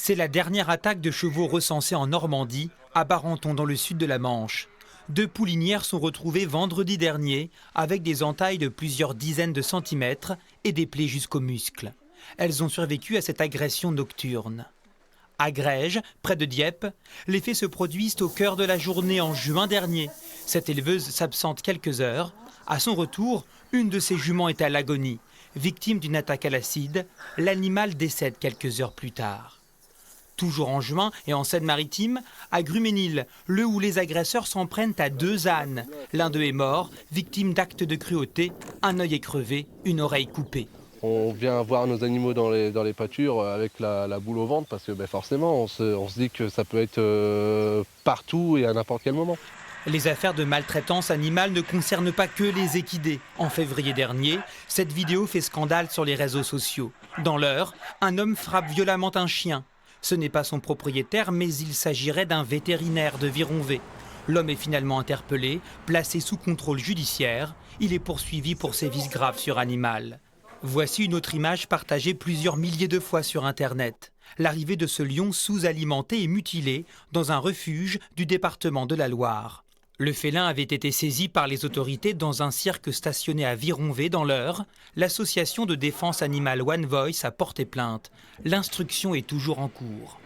C'est la dernière attaque de chevaux recensée en Normandie, à Barenton dans le sud de la Manche. 2 poulinières sont retrouvées vendredi dernier avec des entailles de plusieurs dizaines de centimètres et des plaies jusqu'aux muscles. Elles ont survécu à cette agression nocturne. À Grèges, près de Dieppe, les faits se produisent au cœur de la journée en juin dernier. Cette éleveuse s'absente quelques heures. À son retour, une de ses juments est à l'agonie. Victime d'une attaque à l'acide, l'animal décède quelques heures plus tard. Toujours en juin et en Seine-Maritime, à Gruménil, où les agresseurs s'en prennent à 2 ânes. L'un d'eux est mort, victime d'actes de cruauté, un œil est crevé, une oreille coupée. On vient voir nos animaux dans les pâtures avec la boule au ventre parce que forcément on se dit que ça peut être partout et à n'importe quel moment. Les affaires de maltraitance animale ne concernent pas que les équidés. En février dernier, cette vidéo fait scandale sur les réseaux sociaux. Dans l'Eure, un homme frappe violemment un chien. Ce n'est pas son propriétaire, mais il s'agirait d'un vétérinaire de Vironvé. L'homme est finalement interpellé, placé sous contrôle judiciaire. Il est poursuivi pour sévices graves sur animal. Voici une autre image partagée plusieurs milliers de fois sur Internet. L'arrivée de ce lion sous-alimenté et mutilé dans un refuge du département de la Loire. Le félin avait été saisi par les autorités dans un cirque stationné à Vironvé dans l'Eure. L'association de défense animale One Voice a porté plainte. L'instruction est toujours en cours.